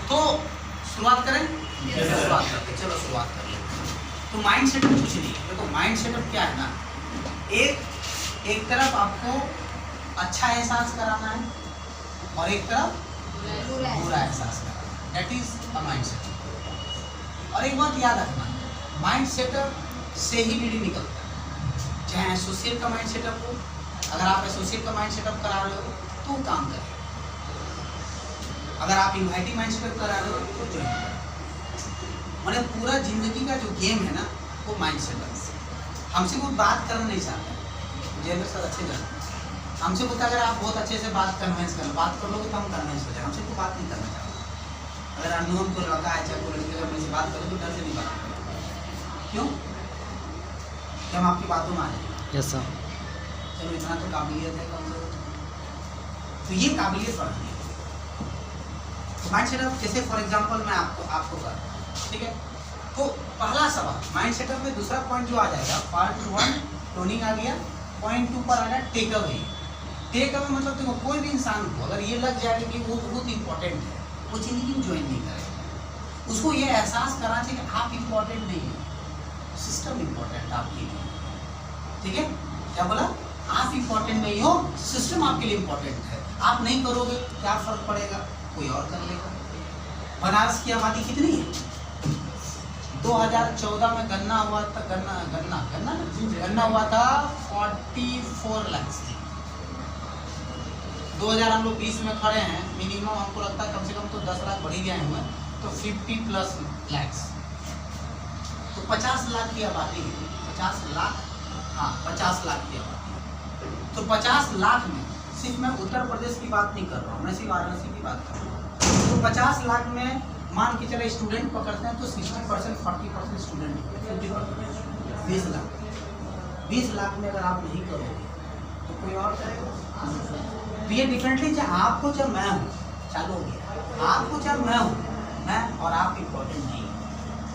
तो शुरुआत करें? शुरुआत करते, चलो शुरुआत कर लेते। तो माइंड सेटअप कुछ नहीं है। देखो माइंड सेटअप क्या है ना, एक तरफ आपको अच्छा एहसास कराना है और एक तरफ बुरा एहसास कराना है, that is a mind setup. और एक बात याद रखना, माइंड सेटअप से ही लीडिंग निकलता है। चाहे एसोसिएट का माइंड सेटअप हो, अगर आप एसोसिएट का माइंड सेटअप करा रहे हो तो काम करें, अगर आप इन्वाइटिंग माइंड सेटअप करा रहे हो तो ज्वाइन करें। मैंने पूरा जिंदगी का जो गेम है ना वो माइंड सेटअप। हमसे कोई बात करना नहीं चाहता, मुझे मेरे साथ अच्छे जाना, हमसे बोलता अगर आप बहुत अच्छे से बात कन्वेंस कर बात कर लोगे तो हम कन्वेंस हो जाए, हमसे कोई बात नहीं करना चाहता। अगर अननोन को लड़का है चाहे कोई लड़की अगर मुझसे बात करें तो डर से नहीं बात करें। क्यों? कि हम आपकी बातों में आ जाएंगे। Yes sir. चलो इतना तो काबिलियत है कम से कम, तो ये काबिलियत बढ़ानी है। माइंड सेटअप जैसे फॉर एग्जांपल मैं आपको कर, ठीक है? तो पहला सवाल माइंड सेटअप में, दूसरा पॉइंट जो आ जाएगा, पार्ट 1 टोनिंग आ गया, पॉइंट 2 पर आ गया टेक अवे। टेक अवे मतलब देखो कोई भी इंसान को अगर ये लग जाएगा कि वो बहुत इंपॉर्टेंट है, वो जिंदगी में ज्वाइन नहीं करेगा। उसको ये एहसास करना चाहिए कि आप इंपॉर्टेंट नहीं है, सिस्टम इंपॉर्टेंट आपके लिए। ठीक है? क्या बोला? आप इंपॉर्टेंट नहीं हो, सिस्टम आपके लिए इंपॉर्टेंट है। आप नहीं करोगे क्या फर्क पड़ेगा, कोई और कर लेगा। बनारस की आबादी कितनी है? 2014 में गन्ना हुआ था, गन्ना हुआ था 44 लाख थी। 2000 हम लोग 20 में खड़े हैं, मिनिमम हमको लगता है कम से कम तो 10 लाख बढ़ ही गए हुए, तो 50+ लैक्स, तो 50 लाख की आबादी है। 50 लाख, हाँ 50 लाख की आबादी। तो 50 लाख में सिर्फ मैं उत्तर प्रदेश की बात नहीं कर रहा हूँ, मैं सिर्फ वाराणसी की बात कर रहा हूँ। तो 50 लाख में मान के चले स्टूडेंट पकड़ते हैं तो 60% 40% स्टूडेंट, 50% 20 लाख। 20 लाख में अगर आप नहीं करोगे तो कोई और करेगा। तो ये डिफरेंटली चाहे आपको चाहे मैं हूँ, चालू हो गया, आपको चाहे मैं हूँ, मैं और आप इम्पोर्टेंट नहीं है,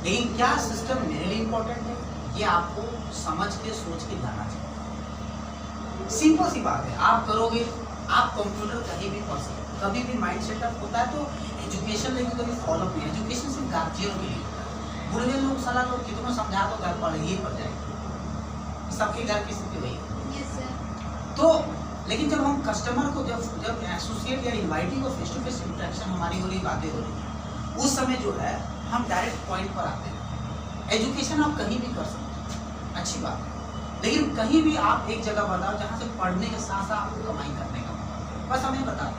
लेकिन क्या सिस्टम मेरे लिए इम्पोर्टेंट है, ये आपको समझ के सोच के जाना चाहिए। सिंपल सी बात है, आप करोगे, आप कंप्यूटर कहीं भी पढ़ सकते हो। कभी भी माइंड सेटअप होता है तो एजुकेशन लेके कभी फॉलो नहीं, एजुकेशन सिर्फ गार्जियन के लिए होता है। बुढ़े लोग साला लोग कितना समझा दो घर पढ़ ही पड़ जाएगा, सबके घर की स्थिति वही है। तो लेकिन जब हम कस्टमर को जब एसोसिएट या इन्वाइटिंग को फेस टू फेस इंटरेक्शन हमारी हो रही, बातें हो रही, उस समय जो है हम डायरेक्ट पॉइंट पर आते हैं। एजुकेशन आप कहीं भी कर सकते हैं, अच्छी बात है, लेकिन कहीं भी आप एक जगह बताओ जहाँ से पढ़ने के साथ साथ आपको कमाई करने का मौका, बस हमें बता दो।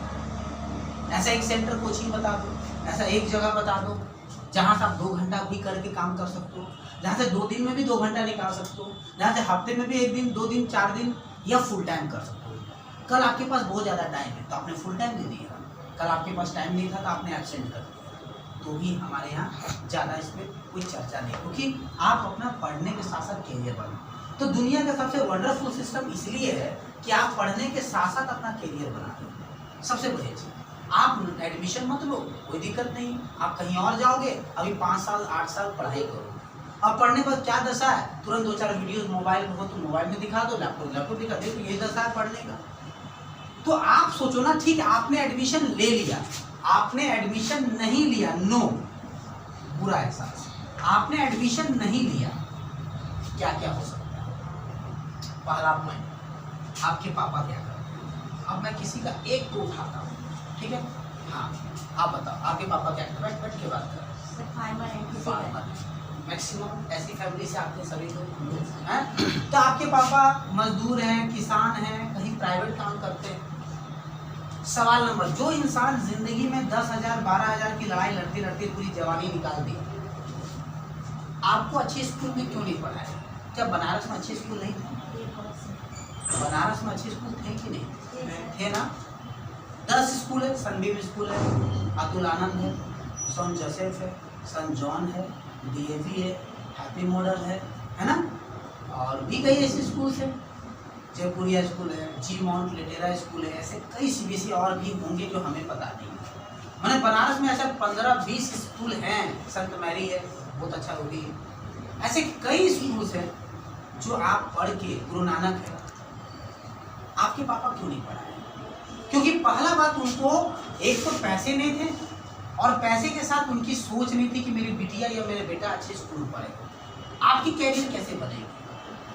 ऐसा एक सेंटर कोचिंग बता दो, ऐसा एक जगह बता दो जहाँ से आप 2 घंटा भी करके काम कर सकते हो, जहाँ से 2 दिन में भी 2 घंटा निकाल सकते हो, जहाँ से हफ्ते में भी 1 दिन 2 दिन 4 दिन या फुल टाइम कर सकते हो। कल आपके पास बहुत ज़्यादा टाइम है तो आपने फुल टाइम दे दिया, कल आपके पास टाइम नहीं था तो आपने एब्सेंट कर दिया, तो भी हमारे यहाँ ज़्यादा इस पर कोई चर्चा नहीं, क्योंकि आप अपना पढ़ने के साथ साथ कैरियर बनाओ। तो दुनिया का सबसे वंडरफुल सिस्टम इसलिए है कि आप पढ़ने के साथ साथ अपना कैरियर बना रहे हो। सबसे बढ़िया चीज़, आप एडमिशन मत लो, कोई दिक्कत नहीं, आप कहीं और जाओगे, अभी 5 साल 8 साल पढ़ाई करो। अब पढ़ने पर क्या दशा है, तुरंत 2-4 वीडियोस मोबाइल में हो तो मोबाइल में दिखा दो, लैपटॉप दिखा दो, तो ये दशा है पढ़ने का। तो आप सोचो ना, ठीक है आपने एडमिशन ले लिया, आपने एडमिशन नहीं लिया, नो, बुरा एहसास। आपने एडमिशन नहीं लिया, क्या क्या हो सकता है? पहला पॉइंट, आपके पापा क्या करते हैं? अब मैं किसी का एक को उठाता हूँ, ठीक है? हाँ आप बताओ, आपके पापा क्या करते हैं? बैठ के बात कर। मैक्सिमम ऐसी फैमिली से आपके सभी लोग हैं, तो आपके पापा मजदूर हैं, किसान हैं, कहीं प्राइवेट काम करते हैं। सवाल नंबर, जो इंसान जिंदगी में 10,000 12,000 की लड़ाई लड़ते लड़ते पूरी जवानी निकाल दी, आपको अच्छे स्कूल में क्यों नहीं पढ़ाया? क्या बनारस में अच्छे स्कूल नहीं थे? बनारस में अच्छे स्कूल थे कि नहीं थे ना? 10 स्कूल है, सनबीम स्कूल है, अतुल आनंद है, सेंट जोसेफ है, सेंट जॉन है, DAV है, हैप्पी मॉडल है ना? और भी कई ऐसे स्कूल हैं, जयपुरिया स्कूल है, जी माउंट लिटेरा स्कूल है, ऐसे कई CBSE और भी होंगे जो हमें पता नहीं है। मैंने बनारस में ऐसे 15-20 स्कूल हैं, संत मैरी है, बहुत अच्छा होगी, ऐसे कई स्कूल हैं जो आप पढ़ के, गुरु नानक है, आपके पापा क्यों नहीं पढ़ाए? क्योंकि पहला बात, उनको एक तो पैसे नहीं थे और पैसे के साथ उनकी सोच नहीं थी कि मेरी बिटिया या मेरे बेटा अच्छे स्कूल पढ़े। आपकी कैरियर कैसे बनेगी?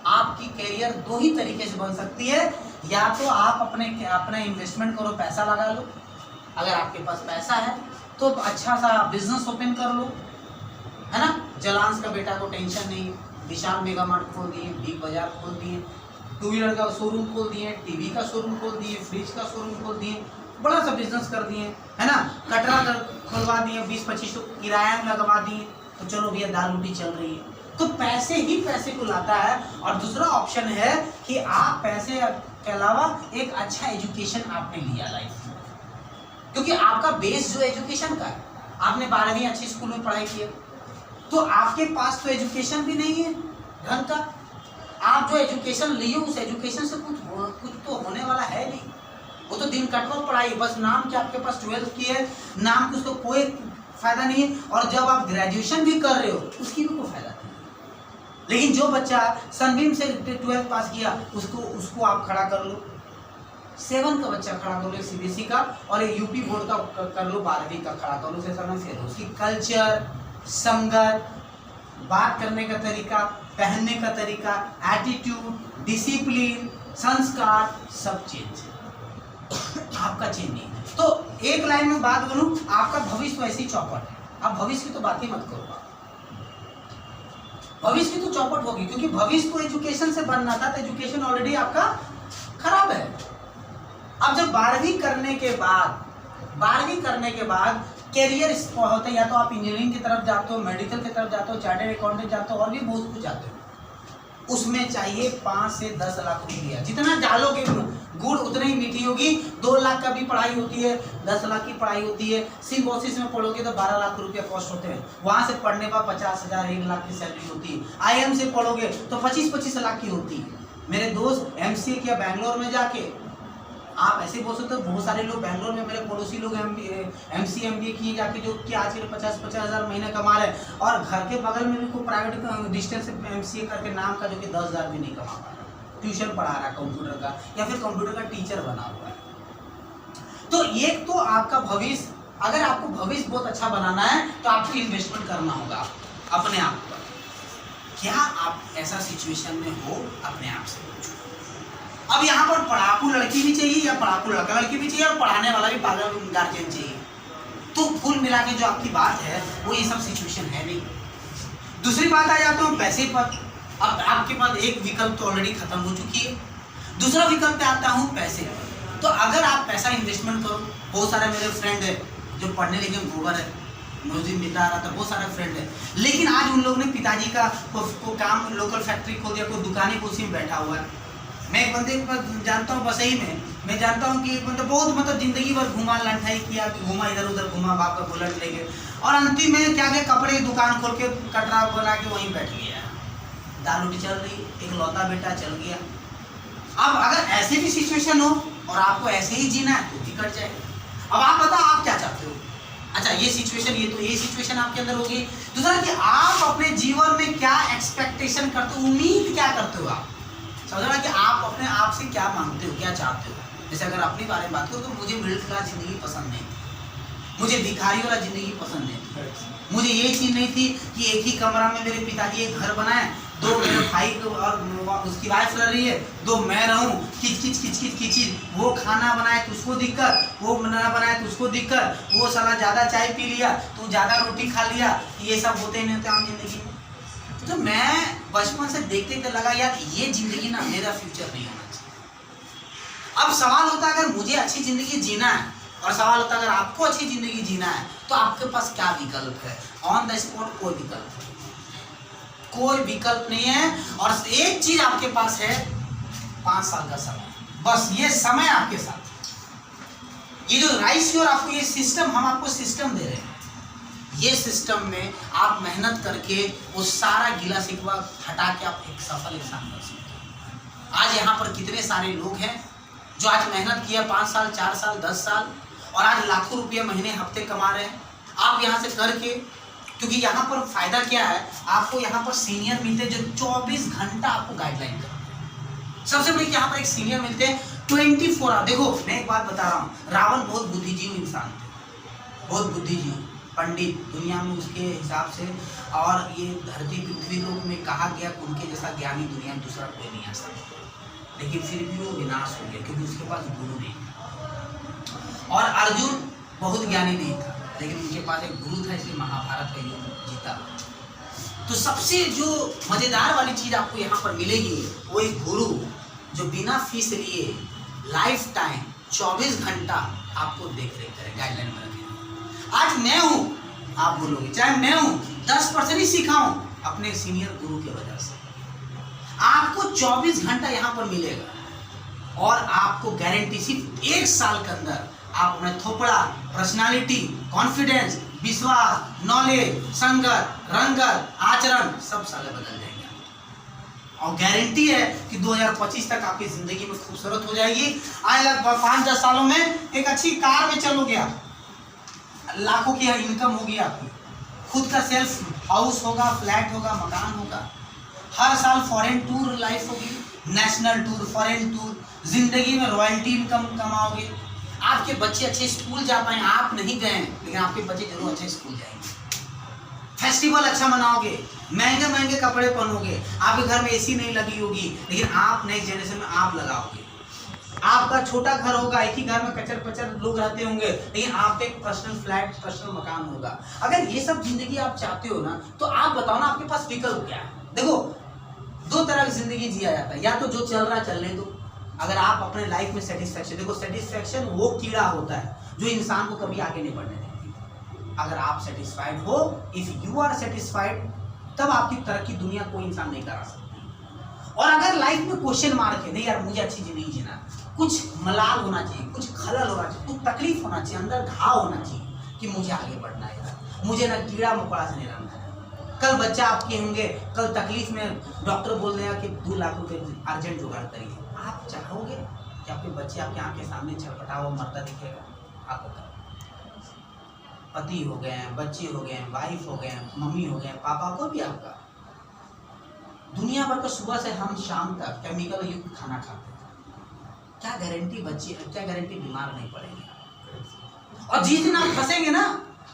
आपकी कैरियर दो ही तरीके से बन सकती है, या तो आप अपना इन्वेस्टमेंट करो, पैसा लगा लो, अगर आपके पास पैसा है तो अच्छा सा बिजनेस ओपन कर लो, है ना। जलांस का बेटा को टेंशन नहीं, विशाल मेगा मार्ट खोल दिए, बिग बाजार खोल दिए, टू व्हीलर का शोरूम खोल दिए, टीवी का शोरूम खोल दिए, फ्रिज का शोरूम खोल दिए, बड़ा सा बिजनेस कर दिए, है ना। कटरा खुलवा दिए, 20-25 किराया में लगवा दिए, तो चलो भैया दाल रोटी चल रही है। तो पैसे ही पैसे को लाता है। और दूसरा ऑप्शन है कि आप पैसे के अलावा एक अच्छा एजुकेशन आपने लिया लाइफ में, क्योंकि आपका बेस जो एजुकेशन का है, आपने 12वीं अच्छी स्कूल में पढ़ाई की है, तो आपके पास तो एजुकेशन भी नहीं है ढंग का। आप जो एजुकेशन लिए उस एजुकेशन से कुछ तो होने वाला है नहीं, वो तो दिन कटवा पढ़ाई, बस नाम क्या आपके पास 12th की है, नाम की उसको कोई फायदा नहीं है। और जब आप ग्रेजुएशन भी कर रहे हो उसकी भी कोई फायदा नहीं। लेकिन जो बच्चा सनबीम से 12th पास किया उसको आप खड़ा कर लो, 7 का बच्चा खड़ा कर लो सीबीएसई का, और एक यूपी बोर्ड का कर लो 12वीं का खड़ा कर लो, फिर उसकी कल्चर, संगत, बात करने का तरीका, पहनने का तरीका, एटीट्यूड, डिसिप्लिन, संस्कार सब चेंज है, आपका चेंज नहीं है। तो एक लाइन में बात बोलूं, आपका भविष्य वैसे ही चौपट है। आप भविष्य की तो बात ही मत करो, भविष्य की तो चौपट होगी, क्योंकि भविष्य तो एजुकेशन से बनना था, तो एजुकेशन ऑलरेडी आपका खराब है। अब जब 12वीं करने के बाद कैरियर होता है, या तो आप इंजीनियरिंग की तरफ जाते हो, मेडिकल की तरफ जाते हो, चार्टर्ड अकाउंटेंट जाते हो, और भी बहुत कुछ जाते हो। उसमें चाहिए 5 से 10 लाख रुपया, जितना डालोगे गुड़ उतनी ही मीठी होगी। 2 लाख का भी पढ़ाई होती है, 10 लाख की पढ़ाई होती है। सिम्बोसिस में पढ़ोगे तो 12 लाख रुपया कॉस्ट होते हैं, वहाँ से पढ़ने पर 50,000 1 लाख की सैलरी होती है। IIM से पढ़ोगे तो 25-25 लाख की होती है। मेरे दोस्त MCA किया बैंगलोर में जाके, आप ऐसे बोल सकते हो, बहुत सारे लोग बैंगलोर में, मेरे पड़ोसी लोग MCA MBA किए जाके, जो कि आज के 50-50 हज़ार महीने कमा रहे हैं, और घर के बगल में भी कोई प्राइवेट डिस्टेंस MCA करके नाम का, जो कि 10,000 भी नहीं कमा पा रहा, ट्यूशन पढ़ा रहा है कंप्यूटर का, या फिर कंप्यूटर का टीचर बना हुआ है। तो एक तो आपका भविष्य, अगर आपको भविष्य बहुत अच्छा बनाना है तो आपको इन्वेस्टमेंट करना होगा अपने आप पर। क्या आप ऐसा सिचुएशन में हो? अपने आप से पूछो। अब यहाँ पर पढ़ाकू लड़की भी चाहिए या पढ़ाकू लड़का भी चाहिए, और पढ़ाने वाला भी पागल गार्जियन चाहिए। तो कुल मिला के जो आपकी बात है वो ये सब सिचुएशन है नहीं। दूसरी बात आ जाता हूँ पैसे पर। अब आपके पास एक विकल्प तो ऑलरेडी खत्म हो चुकी है, दूसरा विकल्प पे आता हूँ पैसे पर। तो अगर आप पैसा इन्वेस्टमेंट करो, बहुत सारे मेरे फ्रेंड है जो पढ़ने लिखे गोबर है, मुझे मिला रहा था, बहुत सारे फ्रेंड है, लेकिन आज उन लोगों ने पिताजी का को काम लोकल फैक्ट्री खोल दिया, कोई दुकानें कुर्सी में बैठा हुआ है। मैं एक बंदे जानता हूँ बसई में, मैं जानता हूँ कि एक बंदा बहुत जिंदगी भर घुमा, लंठाई किया, घुमा इधर उधर घुमा, बाप का बुलेट लेके, और अंतिम में क्या क्या कपड़े की दुकान खोल के कटरा बना के वहीं बैठ गया। दाल रोटी चल रही, एक लौता बेटा चल गया। अब अगर ऐसे भी सिचुएशन हो और आपको ऐसे ही जीना है तो टिकट जाएगा। अब आप बताओ आप क्या चाहते हो? अच्छा, ये सिचुएशन आपके अंदर होगी। दूसरा कि आप अपने जीवन में क्या एक्सपेक्टेशन करते हो, उम्मीद क्या करते हो? आप समझ रहे कि आप अपने आप से क्या मांगते हो, क्या चाहते हो। जैसे अगर अपने बारे में बात करो तो मुझे मिडिल क्लास जिंदगी पसंद नहीं, मुझे भिखारी वाला जिंदगी पसंद नहीं थी। मुझे ये चीज़ नहीं थी कि एक ही कमरा में मेरे पिताजी एक घर बनाए, 2 मेरे भाई और उसकी वाइफ रह रही है, 2 मैं रहूं, किच वो खाना बनाए तो उसको दिक्कत, वो ना बनाए तो उसको दिक्कत, वो साला ज़्यादा चाय पी लिया तो ज़्यादा रोटी खा लिया, ये सब होते नहीं होते आम जिंदगी में। तो मैं बचपन से देखते देखते लगा यार ये जिंदगी ना मेरा फ्यूचर नहीं होना चाहिए। अब सवाल होता है अगर मुझे अच्छी जिंदगी जीना है, और सवाल होता है अगर आपको अच्छी जिंदगी जीना है तो आपके पास क्या विकल्प है? ऑन द स्पॉट कोई विकल्प नहीं है। और एक चीज आपके पास है, 5 साल का समय, बस ये समय आपके साथ। ये जो राइस और आपको ये सिस्टम, हम आपको सिस्टम दे रहे हैं, ये सिस्टम में आप मेहनत करके वो सारा गिला शिकवा हटा के आप एक सफल इंसान बन सकते हो। आज यहाँ पर कितने सारे लोग हैं जो आज मेहनत किया 5 साल, 4 साल, 10 साल, और आज लाखों रुपये महीने हफ्ते कमा रहे हैं। आप यहाँ से करके, क्योंकि यहाँ पर फायदा क्या है, आपको यहाँ पर सीनियर मिलते हैं जो 24 घंटा आपको गाइडलाइन करते हैं। सबसे बड़ी यहाँ पर एक सीनियर मिलते हैं 24 आवर। देखो मैं एक बात बता रहा हूँ, रावण बहुत बुद्धिजीवी इंसान थे, बहुत बुद्धिजीवी, पंडित दुनिया में उसके हिसाब से, और ये धरती पृथ्वी लोक में कहा गया कि उनके जैसा ज्ञानी दुनिया में दूसरा कोई नहीं आ सकता, लेकिन फिर भी वो विनाश हो गया क्योंकि उसके पास गुरु नहीं था। और अर्जुन बहुत ज्ञानी नहीं था, लेकिन उनके पास एक गुरु था, इसलिए महाभारत का युद्ध जीता। तो सबसे जो मजेदार वाली चीज आपको यहाँ पर मिलेगी वो एक गुरु जो बिना फीस लिए लाइफ टाइम 24 घंटा आपको देख रेख करे, गाइडलाइन में रखेगा। आज मैं हूँ, आप बोलोगे, चाहे मैं हूँ 10% ही सीखा हूँ अपने सीनियर गुरु की वजह से। आपको 24 घंटा यहाँ पर मिलेगा और आपको गारंटी सिर्फ 1 साल के अंदर आप अपने थोपड़ा, पर्सनालिटी, कॉन्फिडेंस, विश्वास, नॉलेज, संगत, रंगत, आचरण सब साले बदल जाएंगे। और गारंटी है कि 2025 तक आपकी जिंदगी में खूबसूरत हो जाएगी। आने लगभग 5-10 सालों में एक अच्छी कार में चलोगे आप, लाखों की इनकम होगी आपकी, खुद का सेल्फ हाउस होगा, फ्लैट होगा, मकान होगा, हर साल फॉरेन टूर लाइफ होगी, नेशनल टूर, फॉरेन टूर, जिंदगी में रॉयल्टी इनकम कमाओगे। आपके बच्चे अच्छे स्कूल जा पाए, आप नहीं गए लेकिन आपके बच्चे जरूर अच्छे स्कूल जाएंगे। फेस्टिवल अच्छा मनाओगे, महंगे महंगे कपड़े पहनोगे, आपके घर में एसी नहीं लगी होगी लेकिन आप नेक्स्ट जनरेशन में आप लगाओगे। आपका छोटा घर होगा, एक ही घर में कचर पचर लोग रहते होंगे, लेकिन आपका एक पर्सनल फ्लैट, पर्सनल मकान होगा। अगर ये सब जिंदगी आप चाहते हो ना, तो आप बताओ ना आपके पास विकल्प क्या है। देखो 2 तरह की जिंदगी जिया जाता है, या तो जो चल रहा है चलने दो। अगर आप अपने लाइफ में सेटिस्फैक्शन, देखो सेटिस्फैक्शन वो कीड़ा होता है जो इंसान को कभी आगे नहीं बढ़ने देती। अगर आप सेटिस्फाइड हो, इफ यू आर सेटिस्फाइड, तब आपकी तरक्की दुनिया कोई इंसान नहीं करा सकती। और अगर लाइफ में क्वेश्चन मार्क है, नहीं यार मुझे अच्छी जिंदगी जीना, कुछ मलाल होना चाहिए, कुछ खलल होना चाहिए, कुछ तकलीफ होना चाहिए, अंदर घाव होना चाहिए कि मुझे आगे बढ़ना है, मुझे ना कीड़ा मकोड़ा से नहीं रहना है। कल बच्चा आपके होंगे, कल तकलीफ में डॉक्टर बोल देगा कि 2 लाख रुपए अर्जेंट जुगाड़ करिए, आप चाहोगे कि आपके बच्चे आपके आंख के सामने छटपटा हुआ मरता दिखेगा? आप बताओ। पति हो गए हैं, बच्चे हो गए हैं, वाइफ हो गए हैं, मम्मी हो गए हैं, पापा को भी आपका, दुनिया भर का सुबह से हम शाम तक केमिकल युक्त खाना खाते हैं। क्या गारंटी बच्चे, क्या गारंटी बीमार नहीं पड़ेंगे? और जिस दिन आप फंसेंगे ना,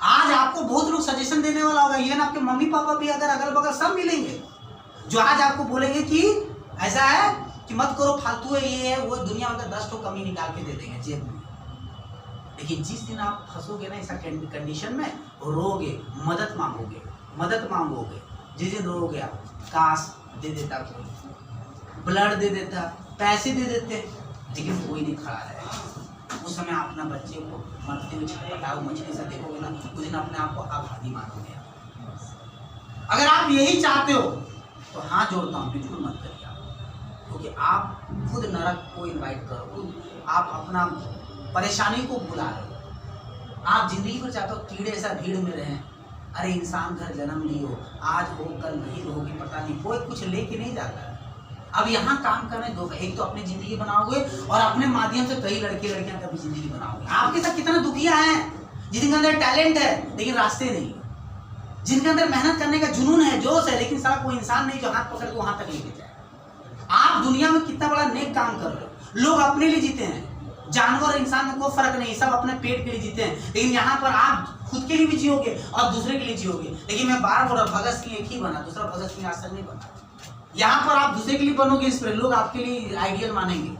आज आपको बहुत लोग सजेशन देने वाला होगा, इवन आपके मम्मी पापा भी अगर अगल बगल सब मिलेंगे जो आज आपको बोलेंगे कि ऐसा है कि मत करो, फालतू है, ये है वो, दुनिया में 10 ठो कमी निकाल के दे देंगे जेब में। लेकिन जिस दिन आप फंसोगे ना ऐसा कंडीशन में, रोगे, मदद मांगोगे, जिस दिन रोगे आप, काश दे देता कोई, ब्लड दे देता, पैसे दे देते, लेकिन कोई नहीं खड़ा रहेगा। उस समय आप अपना बच्चे को मरते हुए छटपटाओ मछली से देखोगे ना, उस दिन अपने आप को आभारी मानोगे। अगर आप यही चाहते हो तो हाथ जोड़ता हूँ, बिल्कुल मत करिए, क्योंकि आप खुद नरक को इनवाइट करो, खुद आप अपना परेशानी को बुला रहे हो। आप जिंदगी को चाहते हो कीड़े ऐसा भीड़ में रहें। अरे इंसान घर जन्म लियो, आज हो कल नहीं रहोगे, पता नहीं, कोई कुछ लेके नहीं जाता है। अब यहाँ काम करने दो, एक तो अपनी जिंदगी बनाओगे और अपने माध्यम से कई लड़के लड़कियां का भी जिंदगी बनाओगे। आपके साथ कितना दुखिया है जिनके अंदर टैलेंट है लेकिन रास्ते नहीं, जिनके अंदर मेहनत करने का जुनून है, जोश है, लेकिन सारा कोई इंसान नहीं जो हाथ पकड़ के वहां तक लेके जाए। आप दुनिया में कितना बड़ा नेक काम कर रहे हो। लोग अपने लिए जीते हैं, जानवर और इंसान में कोई फर्क नहीं, सब अपने पेट के लिए जीते हैं, लेकिन यहाँ पर आप खुद के लिए भी जियोगे और दूसरे के लिए जियोगे। लेकिन मैं बार बार भगत सिंह एक ही बना, दूसरा भगत सिंह आज तक नहीं बना। यहाँ पर आप दूसरे के लिए बनोगे, इस पर लोग आपके लिए आइडियल मानेंगे।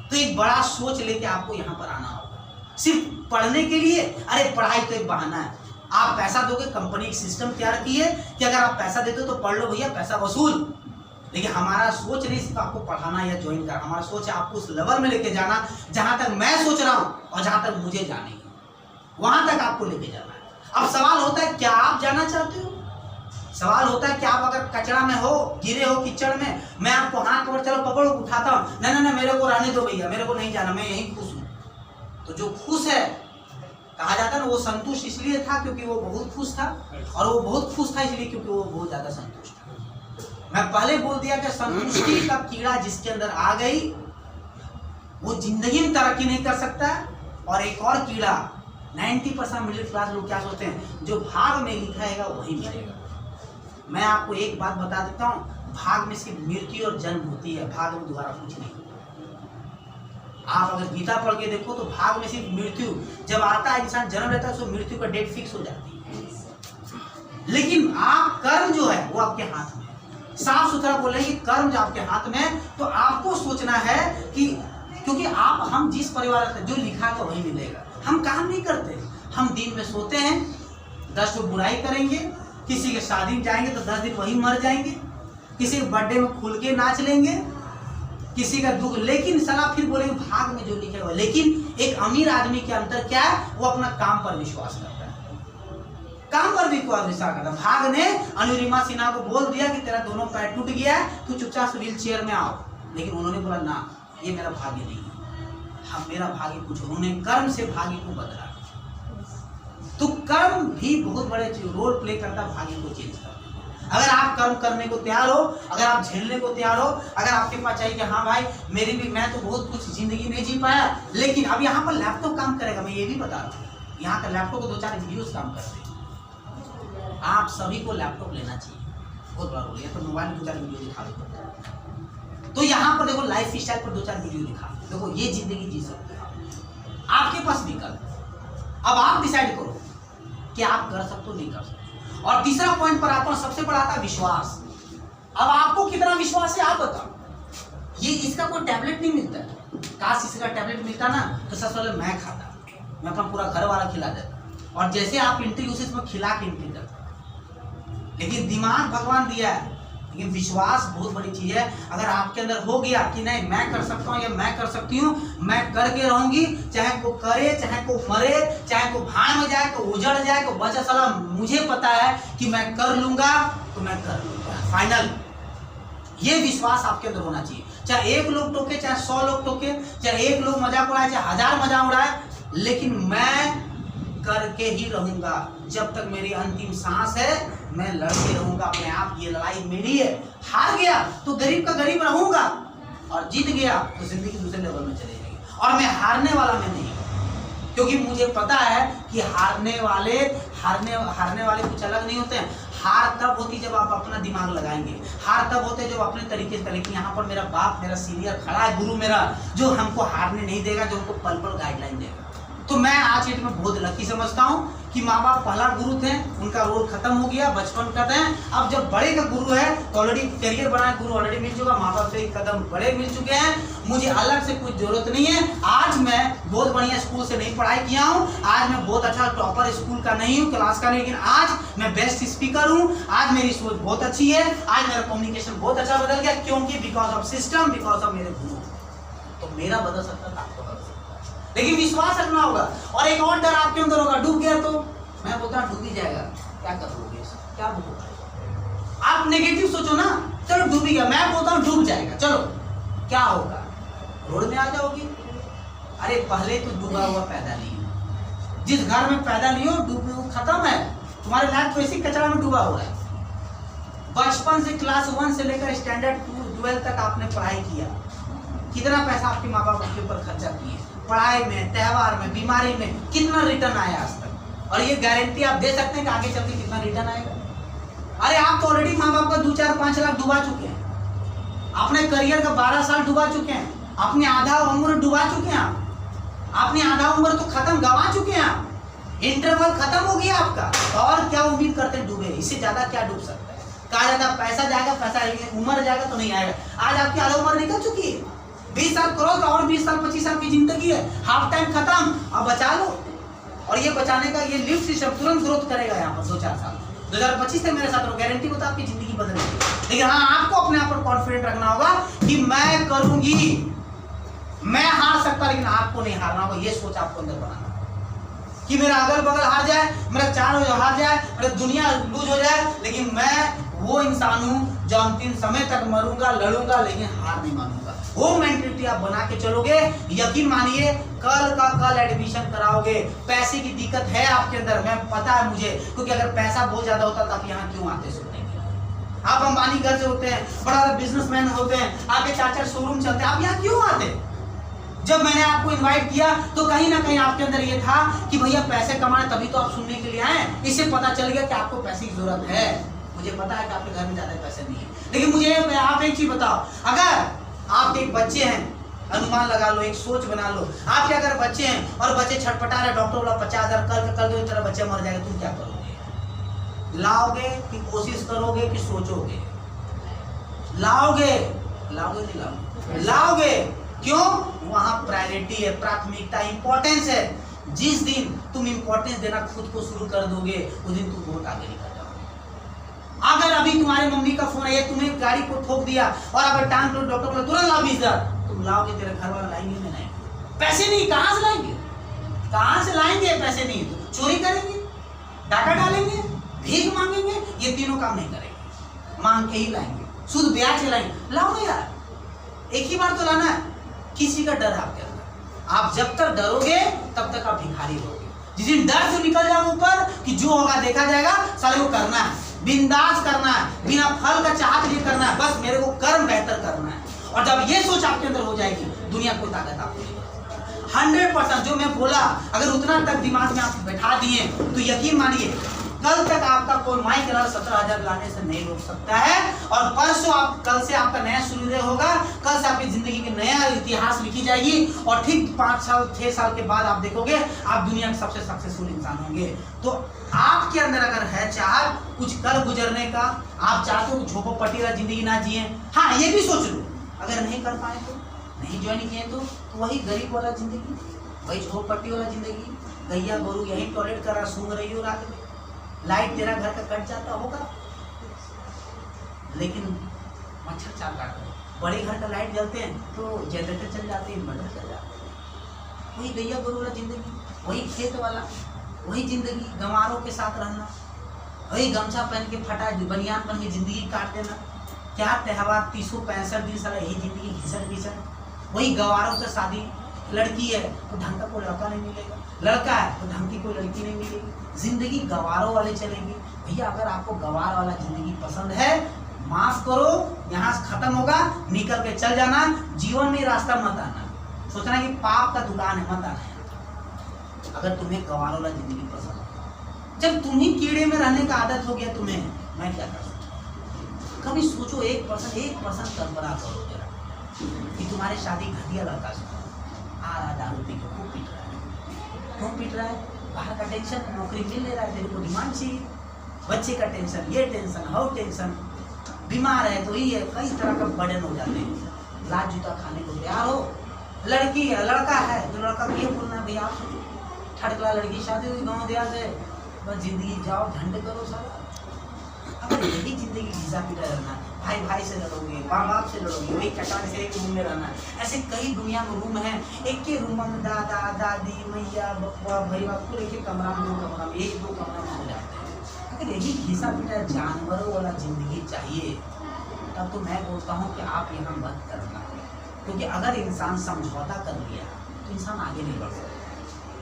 तो एक बड़ा सोच लेके आपको यहाँ पर आना होगा। सिर्फ पढ़ने के लिए, अरे पढ़ाई तो एक बहाना है। आप पैसा दोगे, कंपनी एक सिस्टम तैयार की है कि अगर आप पैसा देते हो तो पढ़ लो भैया, पैसा वसूल। लेकिन हमारा सोच नहीं सिर्फ आपको पढ़ाना या ज्वाइन करना, हमारा सोच है आपको उस लेवल में लेके जाना जहां तक मैं सोच रहा हूं और जहां तक मुझे जाने है, वहां तक आपको लेके जाना है। अब सवाल होता है क्या आप जाना चाहते हो? सवाल होता है कि आप अगर कचरा में हो, गिरे हो कीचड़ में, मैं आपको हाथ पकड़ चलो पकड़ो उठाता हूँ, नहीं नहीं मेरे को रहने दो भैया, मेरे को नहीं जाना, मैं यहीं खुश हूँ। तो जो खुश है, कहा जाता है ना, वो संतुष्ट इसलिए था क्योंकि वो बहुत खुश था, और वो बहुत खुश था इसलिए क्योंकि वो बहुत ज्यादा संतुष्ट था। मैं पहले बोल दिया कि संतुष्टि का कीड़ा जिसके अंदर आ गई वो जिंदगी में तरक्की नहीं कर सकता। और एक और कीड़ा 90% मिडिल क्लास लोग क्या सोचते हैं, जो भाग में लिखा है वही मिलेगा। मैं आपको एक बात बता देता हूँ, भाग में सिर्फ मृत्यु और जन्म होती है, भाग में दोबारा कुछ नहीं। आप अगर गीता पढ़ के देखो तो भाग में सिर्फ मृत्यु, जब आता है इंसान जन्म लेता है तो मृत्यु का डेट फिक्स हो जाती है। लेकिन आप कर्म जो है वो आपके हाथ में, साफ सुथरा बोले कि कर्म जो आपके हाथ में है, तो आपको सोचना है कि क्योंकि आप हम जिस परिवार से जो लिखा है वही मिलेगा। हम काम नहीं करते, हम दिन में सोते हैं, 10 लोग बुराई करेंगे, किसी के शादी में जाएंगे तो 10 दिन वही मर जाएंगे, किसी के बर्थडे में खुल के नाच लेंगे, किसी का दुख, लेकिन सलाह फिर बोलेंगे भाग में जो लिखे हुआ। लेकिन एक अमीर आदमी के अंदर क्या है, वो अपना काम पर विश्वास करता है, काम पर विश्वास करता है। भाग ने अनुरिमा सिन्हा को बोल दिया कि तेरा दोनों पैर टूट गया है, तू चुपचाप से व्हील चेयर में आओ, लेकिन उन्होंने बोला ना, ये मेरा भाग्य नहीं है, हम मेरा भाग्य कुछ, उन्होंने कर्म से भाग्य को बदला। तो कर्म भी बहुत बड़े रोल प्ले करता है भाग्य को चेंज करने। अगर आप कर्म करने को तैयार हो, अगर आप झेलने को तैयार हो, अगर आपके पास चाहिए कि हाँ भाई मेरी भी, मैं तो बहुत कुछ जिंदगी नहीं जी पाया, लेकिन अब यहाँ पर लैपटॉप काम करेगा, मैं ये भी बता रहा हूँ, यहाँ का लैपटॉप को 2-4 वीडियोस काम करते हैं। आप सभी को लैपटॉप लेना चाहिए, बहुत बड़ा रोल है। तो मोबाइल में 2-4 वीडियो दिखा देते, तो यहाँ पर देखो लाइफ स्टाइल पर 2-4 वीडियो दिखा, देखो ये जिंदगी जी सकते हो, आपके पास विकल्प। अब आप डिसाइड करो कि आप कर सकते हो नहीं कर सकते। और तीसरा पॉइंट पर आता हूं, सबसे बड़ा आता है विश्वास। अब आपको कितना विश्वास है आप बताओ। ये इसका कोई टैबलेट नहीं मिलता है, काश इसका टैबलेट मिलता ना तो सबसे पहले मैं खाता, मैं अपना पूरा घर वाला खिला देता, और जैसे आप एंट्री उसी में खिला के एंट्री करता। लेकिन दिमाग भगवान दिया है, लेकिन विश्वास बहुत बड़ी चीज है। अगर आपके अंदर हो गया कि नहीं मैं कर सकता हूँ या मैं कर सकती हूँ, मैं करके रहूंगी, चाहे को करे, चाहे को मरे, चाहे को भाड़ में जाए, को उजड़ जाए, को बचा साला, मुझे पता है कि मैं कर लूंगा, तो मैं कर लूंगा फाइनल। ये विश्वास आपके अंदर होना चाहिए। चाहे 1 लोग टोके, चाहे 100 लोग टोके, चाहे 1 लोग मजाक उड़ाए, चाहे 1000 मजाक उड़ाए, लेकिन मैं करके ही रहूंगा। जब तक मेरी अंतिम सांस है मैं लड़के रहूंगा अपने आप। ये लड़ाई मेरी है। हार गया तो गरीब का गरीब रहूंगा, और जीत गया तो जिंदगी दूसरे लेवल में चली जाएगी। और मैं हारने वाला मैं नहीं, क्योंकि मुझे पता है कि हारने वाले कुछ अलग नहीं होते हैं। हार तब होती जब आप अपना दिमाग लगाएंगे, हार तब होते जब अपने तरीके से करेंगे। यहाँ पर मेरा बाप, मेरा सीनियर खड़ा है, गुरु मेरा, जो हमको हारने नहीं देगा, जो हमको पल पल गाइडलाइन देगा। तो मैं आज डेट में बहुत लकी समझता हूँ कि माँ बाप पहला गुरु थे, उनका रोल खत्म हो गया, बचपन करते हैं। अब जब बड़े का गुरु है तो ऑलरेडी करियर बना, गुरु ऑलरेडी मिल चुका, माँ बाप से एक कदम बड़े मिल चुके हैं, मुझे अलग से कुछ जरूरत नहीं है। आज मैं बहुत बढ़िया स्कूल से नहीं पढ़ाई किया हूँ, आज मैं बहुत अच्छा टॉपर स्कूल का नहीं हूँ, क्लास का, लेकिन आज मैं बेस्ट स्पीकर हूँ। आज मेरी सोच बहुत अच्छी है, आज मेरा कम्युनिकेशन बहुत अच्छा बदल गया, क्योंकि because of system, because of मेरे गुरु। तो मेरा बदल सकता था, आपको बदल सकता, लेकिन विश्वास रखना होगा। और एक और डर आपके अंदर होगा, डूब गया तो मैं बोलता हूँ डूब ही जाएगा, क्या करोगे, क्या बोलोगे? आप नेगेटिव सोचो ना, चलो डूब ही गया, मैं बोलता हूँ डूब जाएगा, चलो क्या होगा, रोड में आ जाओगी। अरे पहले तो डूबा हुआ पैदा नहीं हो, जिस घर में पैदा नहीं हो डूबे वो खत्म है। तुम्हारे लाइफ तो इसी कचरा में डूबा हुआ है। बचपन से क्लास 1 से लेकर स्टैंडर्ड 12 तक आपने पढ़ाई किया, कितना पैसा आपके माँ बाप आपके ऊपर खर्चा किए, पढ़ाई में, त्यौहार में, बीमारी में, कितना रिटर्न आया आज तक? और ये गारंटी आप दे सकते हैं कि आगे चल के कितना रिटर्न आएगा? अरे आप तो ऑलरेडी माँ बाप का 2-4-5 लाख डुबा चुके हैं, अपने करियर का 12 साल डुबा चुके हैं, अपनी आधा उम्र डुबा चुके हैं, अपनी आधा उम्र तो खत्म, गंवा चुके हैं, इंटरवल खत्म हो गया आपका, और क्या उम्मीद करते हैं डूबे? इससे ज्यादा क्या डूब सकता है? कहा जाता है पैसा जाएगा, पैसा उम्र जाएगा तो नहीं आएगा। आज आपकी आधा उम्र निकल चुकी है, 20 साल करो तो और 20 साल 25 साल की जिंदगी है, हाफ टाइम खत्म, अब बचा लो। और ये बचाने का ये लिफ्ट सिस्टम तुरंत ग्रोथ करेगा यहाँ पर 2-4 साल, 2025 से मेरे साथ रहो, गारंटी बता आपकी जिंदगी बदलेगी। लेकिन हाँ, आपको अपने आप पर कॉन्फिडेंट रखना होगा कि मैं करूंगी, मैं हार सकता, लेकिन आपको नहीं हारना होगा। ये सोच आपको अंदर बनाना कि मेरा अगल बगल हार जाए, मेरा 4 हार जाए, मेरा दुनिया लूज हो जाए, लेकिन मैं वो इंसान हूं जो अंतिम समय तक मरूंगा, लड़ूंगा, लेकिन हार नहीं मानूंगा। वो मेंटलिटी आप बना के चलोगे, यकीन मानिए कल का कल एडमिशन कराओगे। पैसे की दिक्कत है आपके अंदर, मैं पता है मुझे, क्योंकि अगर पैसा बहुत ज्यादा होता तो आप यहाँ क्यों आते सुनने के लिए? आप अंबानी घर से होते हैं, बड़ा बिजनेसमैन होते हैं, आपके 4-4 शोरूम चलते हैं, आप यहाँ क्यों आते? जब मैंने आपको इनवाइट किया तो कहीं ना कहीं आपके अंदर ये था कि भैया पैसे कमाए, तभी तो आप सुनने के लिए आए। इससे पता चल गया कि आपको पैसे की जरूरत है। मुझे पता है कि आपके घर में ज्यादा पैसे नहीं है, लेकिन मुझे आप एक चीज बताओ, अगर आप एक बच्चे हैं, अनुमान लगा लो, एक सोच बना लो, आपके अगर बच्चे हैं और बच्चे छटपटा रहे, डॉक्टर बोला 50,000 कल दो, तेरा बच्चा मर जाएगा, तुम क्या करोगे? लाओगे कि कोशिश करोगे कि सोचोगे? लाओगे, लाओगे नहीं लाओगे? लाओगे। क्यों? वहां प्रायोरिटी है, प्राथमिकता, इंपॉर्टेंस है। जिस दिन तुम इंपॉर्टेंस देना खुद को शुरू कर दोगे उस दिन तुम बहुत आगे निकल जाओगे। अगर अभी तुम्हारी मम्मी का फोन है, तुम्हें गाड़ी को ठोक दिया और अगर टांग लो, डॉक्टर बोला तुरंत लाओ 20,000, तुम लाओगे? तेरे घर वाला लाएंगे नहीं? लाएंगे? पैसे नहीं, कहां से लाएंगे? कहां से लाएंगे? पैसे नहीं तो चोरी करेंगे, डाका डालेंगे, भीख मांगेंगे, ये तीनों काम नहीं करेंगे, मांग के ही लाएंगे, शुद्ध ब्याज से लाएंगे। लाओ ना यार, एक ही बार तो लाना है। किसी का डर आपके अंदर, आप जब तक डरोगे तब तक आप भिखारी रहोगे। जिस दिन डर से निकल जाओ ऊपर कि जो होगा देखा जाएगा, साले को करना है, बिंदास करना है, बिना फल का चाहत नहीं करना है, बस मेरे को कर्म बेहतर करना है। और जब ये सोच आपके अंदर हो जाएगी, दुनिया कोई ताकत आपको नहीं। 100% जो मैं बोला, अगर उतना तक दिमाग में आप बैठा दिए तो यकीन मानिए कल तक आपका कोई माई कलर 17,000 लाने से नहीं रोक सकता है। और परसों आप, कल से आपका नया सूर्योदय होगा, कल से आपकी जिंदगी की नया इतिहास लिखी जाएगी और ठीक 5 साल 6 साल के बाद आप देखोगे आप दुनिया के सबसे सक्सेसफुल इंसान होंगे। तो आपके अंदर अगर है चाहत कुछ कर गुजरने का, आप चाहते हो झोपड़पट्टी वाला जिंदगी ना जिए, हाँ ये भी सोच लो, अगर नहीं कर पाए तो, नहीं ज्वाइन किए तो वही गरीब वाला जिंदगी, वही झोपड़पट्टी वाला जिंदगी, गैया गोरू यही टॉयलेट कर रहा, सूंघ रही हो रात में, लाइट तेरा घर का कट जाता होगा लेकिन मच्छर चाल काटते हैं। बड़े घर का लाइट जलते हैं तो जनरेटर चल जाते हैं, इन्वर्टर चल जाते हैं। वही गैया गोरू वाला जिंदगी, वही खेत वाला, वही जिंदगी, गंवारों के साथ रहना, वही गमछा पहन के फटा बनियान पहन के जिंदगी काट देना। क्या त्यौहार 365 दिन साला यही जिंदगी घिसन घिसन, वही गंवारों से शादी, लड़की है तो ढंग का कोई लड़का नहीं मिलेगा, लड़का है तो ढंग की कोई लड़की नहीं मिलेगी, जिंदगी गंवारों वाले चलेंगी। भैया अगर आपको गंवार वाला जिंदगी पसंद है, माफ करो, यहाँ से खत्म होगा, निकल के चल जाना, जीवन में रास्ता मत आना, सोचना कि पाप का दुकान है, मत आना। अगर तुम्हें गंवार वाला जिंदगी पसंद है, जब तुम्ही कीड़े में रहने का आदत हो गया तुम्हें, मैं क्या कर सकता हूँ? कभी सोचो 1% कल्पना करो जरा कि तुम्हारे शादी घटिया लड़का से आ रहा, दारू पी के खूब पीट रहा है, क्यों पीट रहा है? बाहर का टेंशन, नौकरी मिल नहीं रहा है, तेरे को डिमांड चाहिए, बच्चे का टेंशन, ये टेंशन, वो टेंशन, बीमार है तो ये कई तरह का बर्डन हो जाते हैं। लात जूता खाने को तैयार हो, लड़की है लड़का है तो लड़का को ये बोलना है भैया ठटकला लड़की शादी हुई गाँव दिया से, बस जिंदगी जाओ झंड करो सारा। अगर यही जिंदगी घिसा पीटा रहना, भाई भाई से लड़ोगे, माँ बाप से लड़ोगे, वही चटाने से एक रूम में रहना, ऐसे कई दुनिया में रूम है, एक के रूम में दादा दादी मैया बप्पा भैया पूरे एक कमरा में, 2 कमरा में, 1-2 कमरा में हो जाते हैं। अगर यही घिसा पीटा जानवरों वाला जिंदगी चाहिए तब तो मैं बोलता हूँ कि आप यहाँ मत करना, क्योंकि अगर इंसान समझौता कर लिया तो इंसान आगे नहीं बढ़ सकता।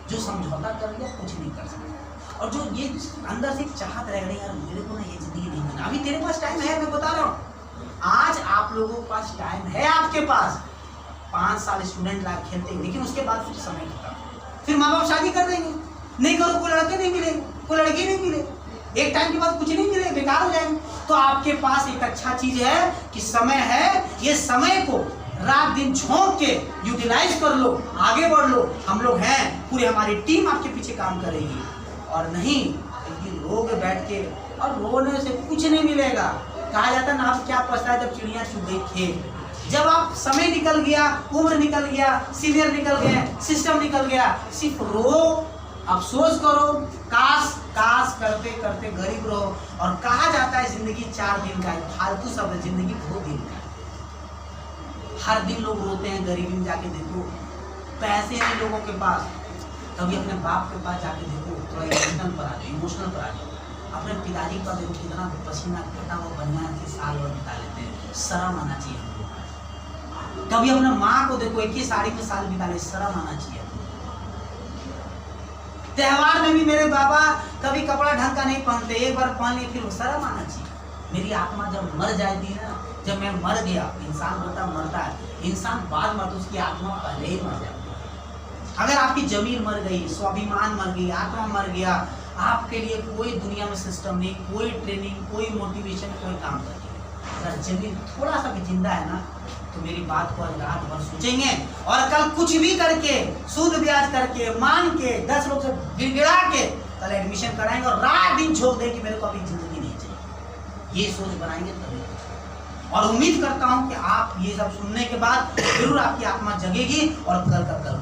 जो समझौता कर लिया कुछ नहीं कर सकता। और जो ये अंदर से चाहत रह गई यार मेरे को ना ये जिंदगी नहीं मिलना, अभी तेरे पास टाइम है, मैं बता रहा हूँ, आज आप लोगों के पास टाइम है, आपके पास 5 साल स्टूडेंट लाइफ खेलते हैं, लेकिन उसके बाद फिर समय खत्म, फिर माँ बाप शादी कर देंगे, नहीं करो कोई लड़के नहीं मिले, कोई लड़की नहीं मिले, एक टाइम के बाद कुछ नहीं मिले, बेकार हो जाएंगे। तो आपके पास एक अच्छा चीज है कि समय है, ये समय को रात दिन झोंक के यूटिलाइज कर लो, आगे बढ़ लो। हम लोग हैं, पूरी हमारी टीम आपके पीछे काम करेगी। और नहीं लेकिन रोगे बैठ के और रोने से कुछ नहीं मिलेगा। कहा जाता ना, आप क्या पछता है जब चिड़िया चुग गई खेत। जब आप समय निकल गया, उम्र निकल गया, सीनियर निकल गए, सिस्टम निकल गया, सिर्फ रो, अफसोस करो, काश काश करते करते गरीब रहो। और कहा जाता है जिंदगी 4 दिन का है, फालतू शब्द, जिंदगी 2 दिन का है। हर दिन लोग रोते हैं, गरीबी में जाके देखो, पैसे हैं लोगों के पास, कभी अपने बाप के पास जाके देखो, थोड़ा इमोशनल पर आ जाओ, इमोशनल पर आ जाओ। अपने पिताजी का देखो कितना पसीना फटा हुआ बनियान के साल भर बिता लेते हैं, शर्म आना चाहिए हम लोग। कभी अपने माँ को देखो, एक ही साड़ी में साल बिता ले, शर्म आना चाहिए। त्योहार में भी मेरे बाबा कभी कपड़ा ढंग का नहीं पहनते, एक बार पहन लिए फिर शर्म आना चाहिए। मेरी आत्मा जब मर जाती है ना, जब मैं मर गया, इंसान होता मरता है, इंसान बाद मरता, उसकी आत्मा पहले ही मर जाती है। अगर आपकी जमीन मर गई, स्वाभिमान मर गई, आत्मा मर गया, आपके लिए कोई दुनिया में सिस्टम नहीं, कोई ट्रेनिंग, कोई मोटिवेशन, कोई काम नहीं। अगर जमीन थोड़ा सा भी जिंदा है ना, तो मेरी बात को आज रात भर सोचेंगे और कल कुछ भी करके, सूद ब्याज करके, मान के, 10 लोग से गिड़गिड़ा के कल एडमिशन कराएंगे और रात दिन झोंक दें कि मेरे को अभी जिंदगी नहीं चाहिए। ये सोच बनाएंगे तभी कुछ। और उम्मीद करता हूं कि आप ये सब सुनने के बाद जरूर आपकी आत्मा जगेगी और कल का कल